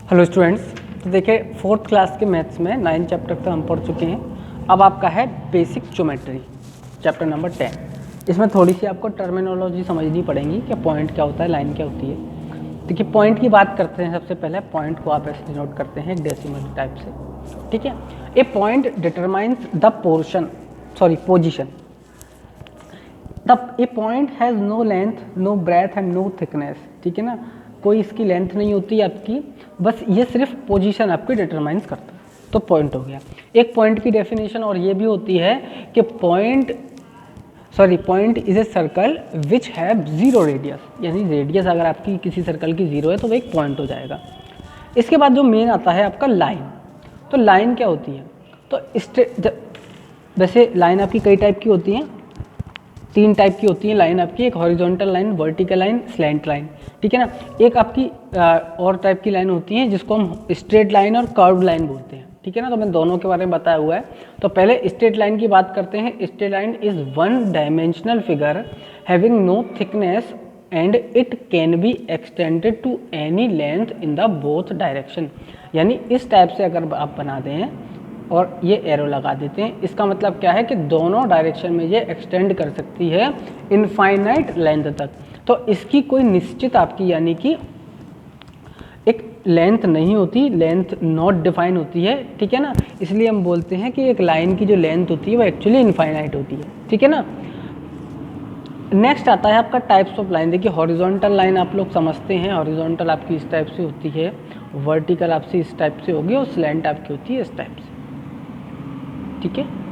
Hello students, तो देखिए fourth class के मैथ्स में 9 चैप्टर तक हम पढ़ चुके हैं। अब आपका है बेसिक ज्योमेट्री चैप्टर नंबर 10। इसमें थोड़ी सी आपको टर्मिनोलॉजी समझनी पड़ेगी कि पॉइंट क्या होता है, लाइन क्या होती है। देखिए पॉइंट की बात करते हैं। सबसे पहले पॉइंट को आप ऐसे नोट करते हैं डेसिमल टाइप से, ठीक है। A point determines the position. A point has no length, no breadth and no thickness, ठीक है ना। कोई इसकी लेंथ नहीं होती आपकी, बस ये सिर्फ पोजीशन आपकी डिटरमाइंस करता है, तो पॉइंट हो गया। एक पॉइंट की डेफिनेशन और ये भी होती है कि point is a circle which have zero radius, यानी रेडियस अगर आपकी किसी सर्कल की जीरो है तो वो एक पॉइंट हो जाएगा। इसके बाद जो मेन आता है आपका लाइन। तो लाइन क्या होती है? तो वैसे लाइन आपकी कई टाइप की होती हैं, 3 टाइप की होती है लाइन आपकी। एक horizontal line, vertical line, slant line, ठीक है ना। एक आपकी और टाइप की लाइन होती है जिसको हम स्ट्रेट लाइन और कर्व्ड लाइन बोलते हैं, ठीक है ना। तो मैं दोनों के बारे में बताया हुआ है। तो पहले स्ट्रेट लाइन की बात करते हैं। Straight line is one dimensional figure having no thickness and it can be extended to any length in the both direction. यानी इस टाइप से अगर आप बना दें और ये एरो लगा देते हैं, इसका मतलब क्या है कि दोनों डायरेक्शन में ये एक्सटेंड कर सकती है इनफाइनाइट लेंथ तक। तो इसकी कोई निश्चित आपकी यानी कि एक लेंथ नहीं होती, लेंथ नॉट डिफाइन होती है, ठीक है ना। इसलिए हम बोलते हैं कि एक लाइन की जो लेंथ होती है वो एक्चुअली इनफाइनाइट होती है, ठीक है ना। नेक्स्ट आता है आपका टाइप्स ऑफ लाइन। देखिए हॉरिजॉन्टल लाइन आप लोग समझते हैं, हॉरिजॉन्टल आपकी इस टाइप से होती है, वर्टिकल आपसे इस टाइप से होगी और स्लैंट आपकी होती है इस टाइप से, ठीक है।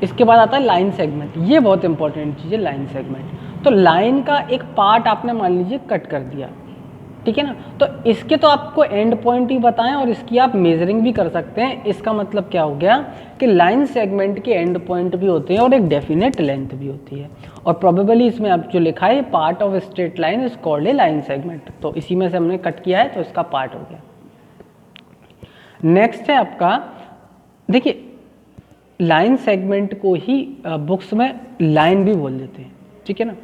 इसके बाद आता है लाइन सेगमेंट। ये बहुत इंपॉर्टेंट चीज़ है लाइन सेगमेंट। तो लाइन का एक पार्ट आपने मान लीजिए कट कर दिया, ठीक है ना। तो इसके तो आपको एंड पॉइंट ही बताएं और इसकी आप मेजरिंग भी कर सकते हैं। इसका मतलब क्या हो गया कि लाइन सेगमेंट के एंड पॉइंट भी होते हैं और एक डेफिनेट लेंथ भी होती है। और प्रोबेबली इसमें आप जो लिखा है part of straight line is called a line segment. तो इसी में से हमने कट किया है तो इसका पार्ट हो गया। नेक्स्ट है आपका, देखिए लाइन सेगमेंट को ही बुक्स में लाइन भी बोल देते हैं, ठीक है ना।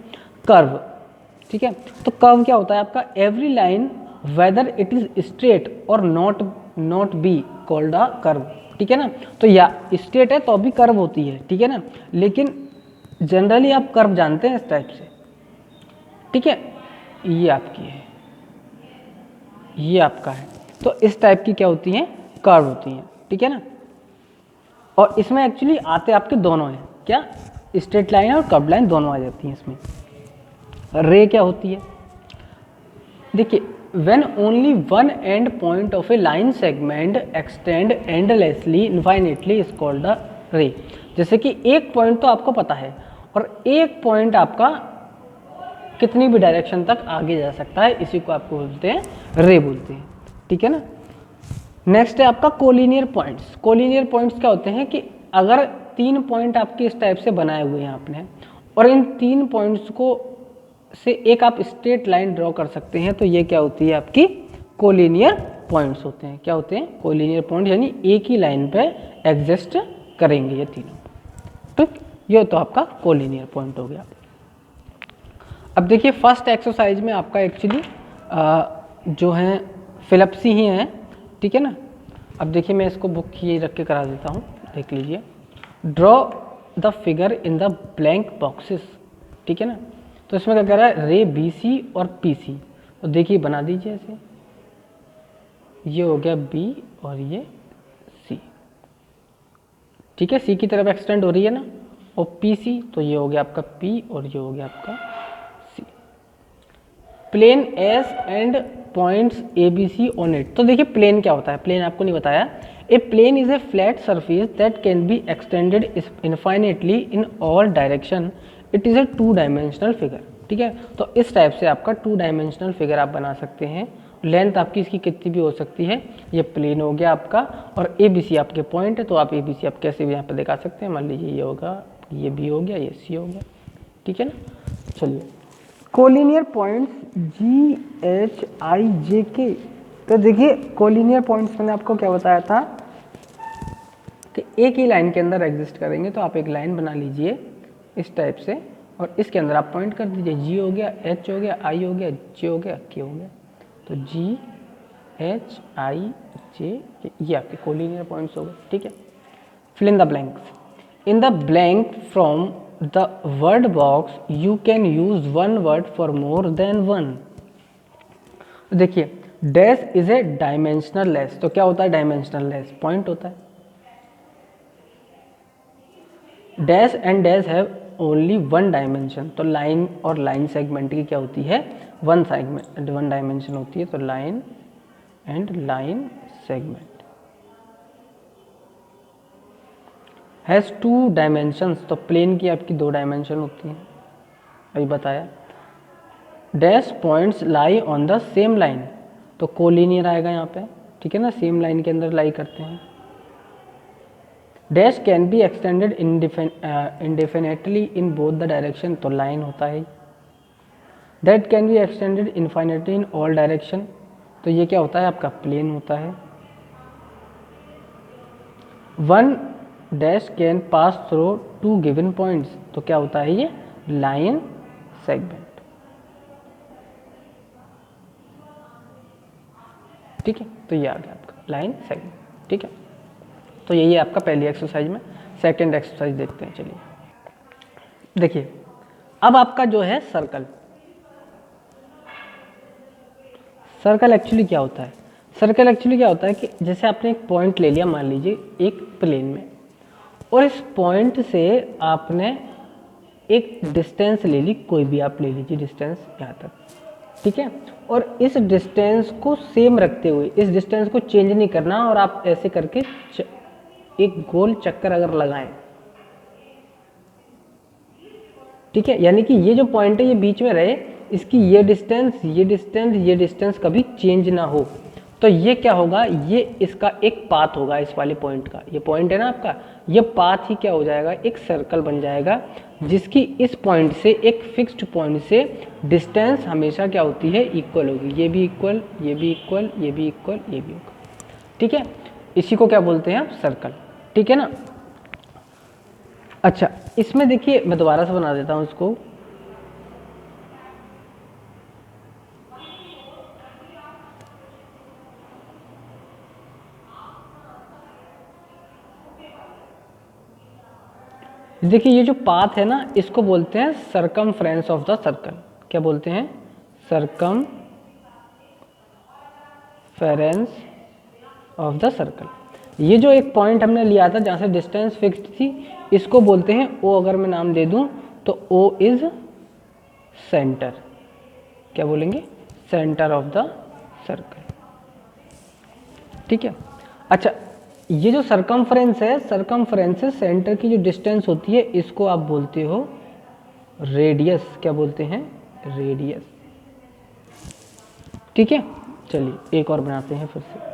कर्व, ठीक है। तो कर्व क्या होता है आपका? Every line whether it is straight और not be called a curve, ठीक है ना। तो या स्ट्रेट है तो भी कर्व होती है, ठीक है ना। लेकिन जनरली आप कर्व जानते हैं इस टाइप से, ठीक है। ये आपकी है, ये आपका है। तो इस टाइप की क्या होती हैं? कर्व होती हैं, ठीक है ना। और इसमें एक्चुअली आते आपके दोनों हैं, क्या? स्ट्रेट लाइन और कर्व लाइन दोनों आ जाती हैं इसमें। रे क्या होती है? देखिए when only one and point of A line segment extend endlessly infinitely is called the रे। जैसे कि एक पॉइंट तो आपको पता है और एक पॉइंट आपका कितनी भी डायरेक्शन तक आगे जा सकता है, इसी को आपको बोलते हैं रे बोलते हैं, ठीक है ना। नेक्स्ट है आपका कोलिनियर पॉइंट्स। कोलिनियर पॉइंट्स क्या होते हैं कि अगर 3 पॉइंट आपके इस टाइप से बनाए हुए हैं आपने और इन 3 पॉइंट्स को से एक आप स्ट्रेट लाइन ड्रॉ कर सकते हैं, तो ये क्या होती है आपकी कोलिनियर पॉइंट्स होते हैं। क्या होते हैं? कोलिनियर पॉइंट, यानी एक ही लाइन पे एग्जिस्ट करेंगे ये तीनों, ठीक। ये तो आपका कोलिनियर पॉइंट हो गया। अब देखिए फर्स्ट एक्सरसाइज में आपका एक्चुअली जो है फिलिप्स ही है, ठीक है ना। अब देखिए मैं इसको बुक ये रख के करा देता हूँ, देख लीजिए। Draw the figure in the blank boxes, ठीक है ना। तो इसमें क्या कह रहा है? रे बी सी और पी सी। तो देखिए बना दीजिए ऐसे, ये हो गया बी और ये सी, ठीक है। सी की तरफ एक्सटेंड हो रही है ना, और पी सी, तो ये हो गया आपका पी और ये हो गया आपका C. Plane S and points A B C on it. तो देखिए प्लेन क्या होता है? प्लेन आपको नहीं बताया। A plane is a flat surface that can be extended infinitely in all direction. It is a 2 dimensional figure, ठीक है। तो इस टाइप से आपका 2 डायमेंशनल फिगर आप बना सकते हैं। लेंथ आपकी इसकी कितनी भी हो सकती है। ये प्लेन हो गया आपका और ए बी सी आपके पॉइंट है, तो आप ए बी सी आप कैसे भी यहाँ पर दिखा सकते हैं। मान लीजिए ये होगा, ये बी हो गया, ये सी हो गया, ठीक है ना। चलिए collinear points G H I J K. तो देखिए कोलिनियर पॉइंट्स मैंने आपको क्या बताया था कि एक ही लाइन के अंदर एग्जिस्ट करेंगे। तो आप एक लाइन बना लीजिए इस टाइप से और इसके अंदर आप पॉइंट कर दीजिए। जी हो गया, एच हो गया, आई हो गया, जे हो गया, के हो गया, तो GHIJ, ये आपके कोलिनियर पॉइंट्स हो गए, ठीक है। Fill in the blanks. In the blank from the word box you can use one word for more than one. देखिए, dash is a dimensional less, तो क्या होता है डायमेंशनल लेस? पॉइंट होता है। Dash and dash have only one dimension, तो line और line segment की क्या होती है? वन सेगमेंट, वन डायमेंशन होती है, तो line and line segment has to dimensions, तो प्लेन की आपकी दो डायमेंशन होती हैं, अभी बताया। Dash points lie on the same line, तो कोलिनियर आएगा यहाँ पे, ठीक है ना, सेम लाइन के अंदर लाई करते हैं। Dash can be extended indefinitely in both the direction, तो लाइन होता है। That can be extended infinitely in all direction, तो ये क्या होता है आपका? प्लेन होता है। One dash can pass through two given points, तो क्या होता है ये? लाइन सेगमेंट, ठीक है। तो ये आ गया आपका लाइन सेगमेंट, ठीक है। तो यही है आपका पहली एक्सरसाइज में। सेकंड एक्सरसाइज देखते हैं, चलिए। देखिए, अब आपका जो है सर्कल, सर्कल एक्चुअली क्या होता है? सर्कल एक्चुअली क्या होता है कि जैसे आपने एक पॉइंट ले लिया, मान लीजिए एक प्लेन में, और इस पॉइंट से आपने एक डिस्टेंस ले ली, कोई भी आप ले लीजिए डिस्टेंस यहाँ तक, ठीक है। और इस डिस्टेंस को सेम रखते हुए, इस डिस्टेंस को चेंज नहीं करना, और आप ऐसे करके एक गोल चक्कर अगर लगाएं, ठीक है, यानी कि ये जो पॉइंट है ये बीच में रहे, इसकी ये डिस्टेंस, ये डिस्टेंस, ये डिस्टेंस कभी चेंज ना हो, तो ये क्या होगा? ये इसका एक पाथ होगा, इस वाले पॉइंट का, ये पॉइंट है ना आपका, ये पाथ ही क्या हो जाएगा? एक सर्कल बन जाएगा, जिसकी इस पॉइंट से, एक फिक्स्ड पॉइंट से डिस्टेंस हमेशा क्या होती है? इक्वल होगी। ये भी इक्वल, ये भी इक्वल, ये भी इक्वल, ये भी इक्वल, ठीक है। इसी को क्या बोलते हैं आप? सर्कल, ठीक है ना। अच्छा, इसमें देखिए मैं दोबारा से बना देता हूँ इसको। देखिए, ये जो पाथ है ना, इसको बोलते हैं सरकमफ्रेंस ऑफ द सर्कल। क्या बोलते हैं? Circumference of the circle. ये जो एक पॉइंट हमने लिया था जहाँ से डिस्टेंस फिक्स्ड थी, इसको बोलते हैं ओ। अगर मैं नाम दे दूं तो ओ इज सेंटर। क्या बोलेंगे? सेंटर ऑफ द सर्कल, ठीक है। अच्छा, ये जो सरकमफ्रेंस है, सरकमफ्रेंस से सेंटर की जो डिस्टेंस होती है, इसको आप बोलते हो रेडियस। क्या बोलते हैं? रेडियस, ठीक है। चलिए एक और बनाते हैं फिर से।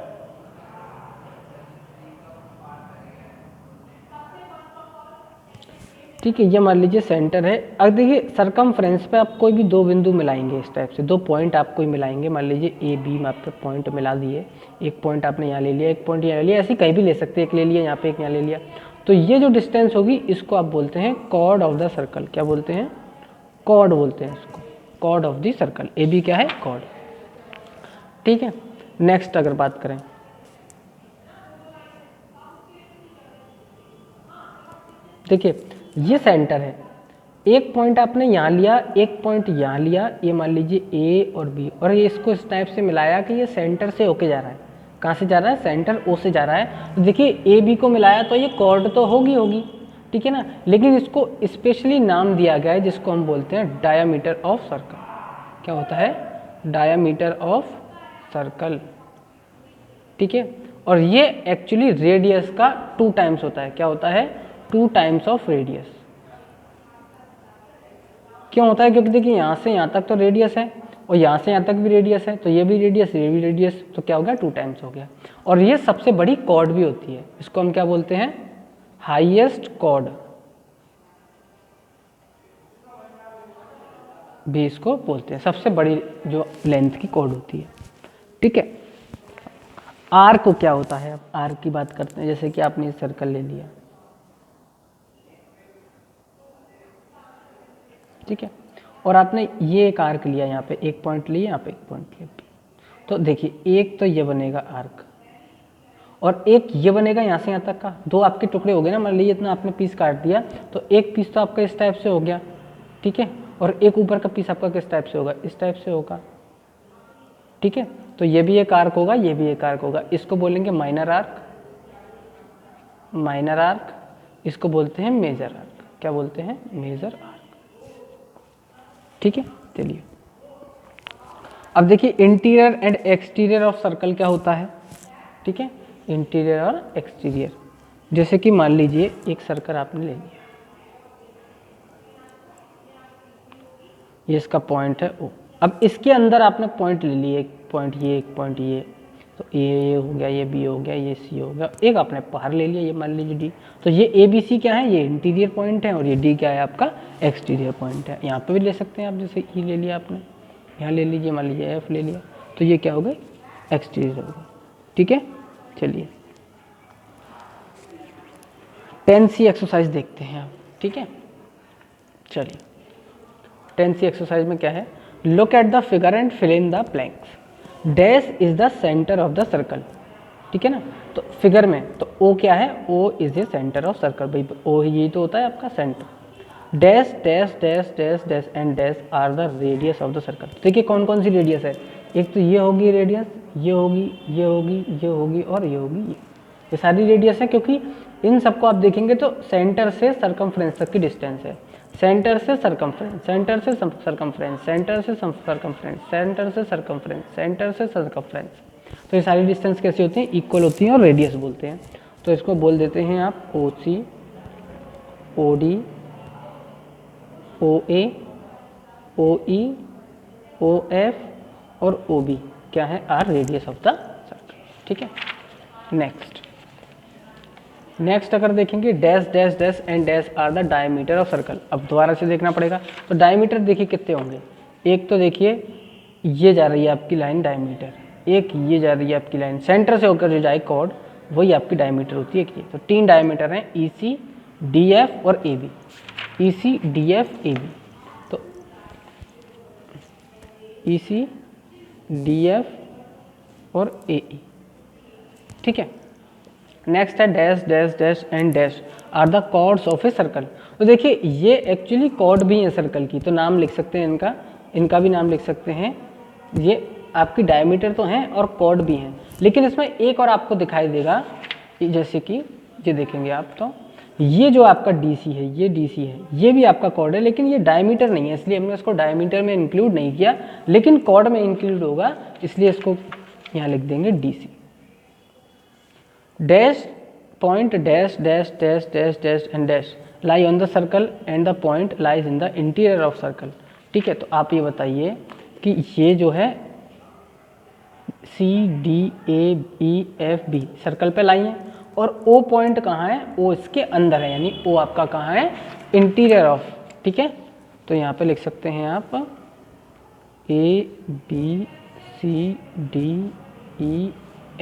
ठीक है, ये मान लीजिए सेंटर है। अब देखिए, सरकमफ्रेंस पे आप कोई भी दो बिंदु मिलाएंगे, इस टाइप से दो पॉइंट आप कोई मिलाएंगे। मान लीजिए ए बी में आपके पॉइंट मिला दिए, एक पॉइंट आपने यहाँ ले लिया, एक पॉइंट यहाँ ले लिया, ऐसे कहीं भी ले सकते हैं, एक ले लिया यहाँ पे, एक यहाँ ले लिया। तो ये जो डिस्टेंस होगी, इसको आप बोलते हैं कॉर्ड ऑफ द सर्कल। क्या बोलते हैं? कॉर्ड बोलते हैं इसको, chord of the circle. A B क्या है? कॉर्ड, ठीक है। नेक्स्ट अगर बात करें, देखिए ये सेंटर है, एक पॉइंट आपने यहाँ लिया, एक पॉइंट यहाँ लिया, ये मान लीजिए ए और बी, और ये इसको इस टाइप से मिलाया कि ये सेंटर से होके जा रहा है। कहाँ से जा रहा है? सेंटर ओ से जा रहा है। तो देखिए ए बी को मिलाया तो ये कॉर्ड तो होगी, ठीक है ना, लेकिन इसको स्पेशली नाम दिया गया है जिसको हम बोलते हैं डायामीटर ऑफ सर्कल। क्या होता है? डायामीटर ऑफ सर्कल, ठीक है। और ये एक्चुअली रेडियस का 2 टाइम्स होता है। क्या होता है? 2 टाइम्स ऑफ रेडियस। क्यों होता है? क्योंकि देखिए यहाँ से यहाँ तक तो रेडियस है, और यहाँ से यहाँ तक भी रेडियस है, तो ये भी रेडियस, ये भी रेडियस, तो क्या हो गया? 2 टाइम्स हो गया। और ये सबसे बड़ी कॉर्ड भी होती है, इसको हम क्या बोलते हैं? हाईएस्ट कॉर्ड भी इसको बोलते हैं, सबसे बड़ी जो लेंथ की कॉर्ड होती है, ठीक है। आर्क को क्या होता है? अब आर्क की बात करते हैं। जैसे कि आपने सर्कल ले लिया, ठीक है, और आपने ये एक आर्क लिया, यहाँ पे एक पॉइंट लिया, यहाँ पे एक पॉइंट लिया, तो देखिए एक तो ये बनेगा आर्क और एक ये बनेगा यहाँ से यहाँ तक का, दो आपके टुकड़े हो गए ना, मान लीजिए इतना आपने पीस काट दिया तो एक पीस तो आपका इस टाइप से हो गया, ठीक है, और एक ऊपर का पीस आपका किस टाइप से होगा, इस टाइप से होगा, ठीक है। तो ये भी एक आर्क होगा, ये भी एक आर्क होगा, इसको बोलेंगे माइनर आर्क, माइनर आर्क, इसको बोलते हैं मेजर आर्क। क्या बोलते हैं? मेजर आर्क, ठीक है। चलिए अब देखिए interior and exterior of circle क्या होता है, ठीक है, इंटीरियर और एक्सटीरियर। जैसे कि मान लीजिए एक सर्कल आपने ले लिया, ये इसका पॉइंट है ओ, अब इसके अंदर आपने पॉइंट ले लिए, एक पॉइंट ये, एक पॉइंट ये, तो ये हो गया, ये बी हो गया, ये सी हो गया, एक आपने बाहर ले लिया, ये मान लीजिए डी। तो ये ए बी सी क्या है, ये इंटीरियर पॉइंट है और ये डी क्या है आपका एक्सटीरियर पॉइंट है। यहाँ पे भी ले सकते हैं आप, जैसे ई ले लिया आपने, यहाँ ले लीजिए, मान लीजिए एफ ले लिया, तो ये क्या हो गया, एक्सटीरियर हो गया, ठीक है। चलिए 10C एक्सरसाइज देखते हैं आप, ठीक है। चलिए 10C एक्सरसाइज में क्या है, look at the figure and fill in the blanks, dash is the centre of the circle, ठीक है ना। तो फिगर में तो ओ क्या है, O is the centre of circle, भाई ओ यही तो होता है आपका centre. Dash dash dash dash dash and dash are the radius of the circle. देखिए कौन कौन सी रेडियस है, एक तो ये होगी रेडियस, ये होगी, ये होगी, ये होगी और ये होगी, ये सारी रेडियस है, क्योंकि इन सबको आप देखेंगे तो सेंटर से सरकमफ्रेंस तक की डिस्टेंस है, सेंटर से सरकमफ्रेंस, सेंटर से सरकमफ्रेंस, सेंटर से सरकमफ्रेंस, सेंटर से सरकमफ्रेंस, सेंटर से सरकमफ्रेंस। तो ये सारी डिस्टेंस कैसी होती हैं, इक्वल होती हैं और रेडियस बोलते हैं। तो इसको बोल देते हैं आप ओ सी, ओ डी, ओ ए, ओ ई, ओ एफ और ओ बी क्या है, are radius of the circle, ठीक है। नेक्स्ट अगर देखेंगे dash dash dash and dash are the diameter of circle. अब दोबारा से देखना पड़ेगा, तो डायमीटर देखिए कितने होंगे, एक तो देखिए ये जा रही है आपकी लाइन डायमीटर, एक ये जा रही है आपकी लाइन, सेंटर से होकर जो जाए कॉर्ड वही आपकी डायमीटर होती है कि, तो 3 डायमीटर हैं, ई सी, डी एफ और A B, E C, D F, A B. तो ई सी, डी एफ और ए ई, ठीक है। नेक्स्ट है dash dash dash and dash are the chords of a circle. तो देखिए ये एक्चुअली कॉर्ड भी है सर्कल की, तो नाम लिख सकते हैं इनका, इनका भी नाम लिख सकते हैं। ये आपकी डायमीटर तो हैं और कॉर्ड भी हैं, लेकिन इसमें एक और आपको दिखाई देगा, जैसे कि ये देखेंगे आप, तो ये जो आपका DC है, ये DC है, ये भी आपका कॉर्ड है, लेकिन ये डायमीटर नहीं है, इसलिए हमने इसको डायमीटर में इंक्लूड नहीं किया, लेकिन कॉर्ड में इंक्लूड होगा, इसलिए इसको यहाँ लिख देंगे DC। Dash point dash dash dash dash dash and dash lie on the circle and the point lies in the interior of circle, ठीक है। तो आप ये बताइए कि ये जो है C D A E F B circle पे लाई है और O पॉइंट कहाँ है, O इसके अंदर है, यानी O आपका कहाँ है, इंटीरियर ऑफ, ठीक है। तो यहाँ पे लिख सकते हैं आप A B C D E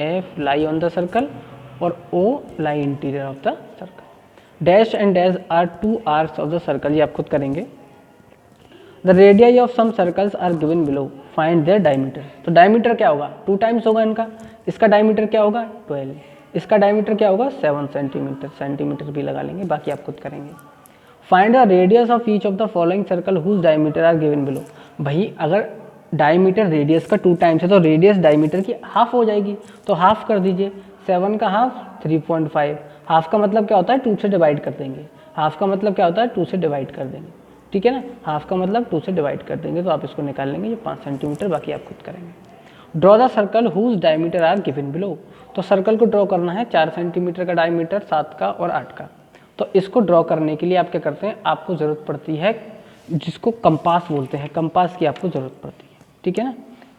F lie on the circle और O lie interior of the circle. Dash and dash are 2 arcs of the circle, ये आप खुद करेंगे। The radii of some circles are given below, find their diameter. तो diameter क्या होगा, 2 times होगा इनका, इसका डायमीटर क्या होगा 12, इसका डायमीटर क्या होगा 7 सेंटीमीटर, सेंटीमीटर भी लगा लेंगे, बाकी आप खुद करेंगे। Find the radius of each of the following circle whose diameter are given below. भाई अगर डायमीटर रेडियस का 2 टाइम्स है तो रेडियस डायमीटर की हाफ हो जाएगी, तो हाफ कर दीजिए, 7 का हाफ 3.5, हाफ का मतलब क्या होता है 2 से डिवाइड कर देंगे, हाफ का मतलब क्या होता है 2 से डिवाइड कर देंगे, ठीक है ना, हाफ का मतलब 2 से डिवाइड कर देंगे, तो आप इसको निकाल लेंगे, ये 5 सेंटीमीटर, बाकी आप खुद करेंगे। Draw the circle whose diameter are given below. तो सर्कल को ड्रॉ करना है 4 सेंटीमीटर का डायमीटर, 7 का और 8 का। तो इसको ड्रॉ करने के लिए आप क्या करते हैं, आपको ज़रूरत पड़ती है जिसको कंपास बोलते हैं, कंपास की आपको ज़रूरत पड़ती है, ठीक है ना।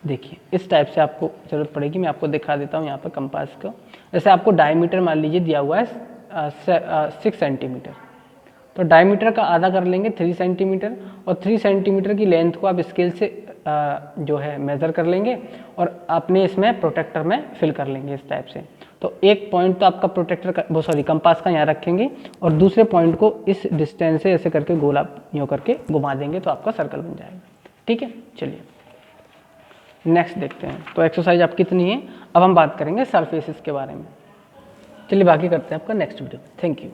देखिए इस टाइप से आपको ज़रूरत पड़ेगी, मैं आपको दिखा देता हूँ यहाँ पर कंपास को। जैसे आपको डायमीटर मान लीजिए दिया हुआ है 6 सेंटीमीटर, तो डायमीटर का आधा कर लेंगे 3 सेंटीमीटर, और 3 सेंटीमीटर की लेंथ को आप स्केल से जो है मेज़र कर लेंगे और अपने इसमें प्रोटेक्टर में फिल कर लेंगे इस टाइप से। तो एक पॉइंट तो आपका प्रोटेक्टर का कंपास का यहाँ रखेंगे और दूसरे पॉइंट को इस डिस्टेंस से ऐसे करके गोला यूँ करके घुमा देंगे, तो आपका सर्कल बन जाएगा, ठीक है। चलिए नेक्स्ट देखते हैं। तो एक्सरसाइज आप कितनी है, अब हम बात करेंगे सरफेसेस के बारे में। चलिए बाकी करते हैं आपका नेक्स्ट वीडियो। Thank you.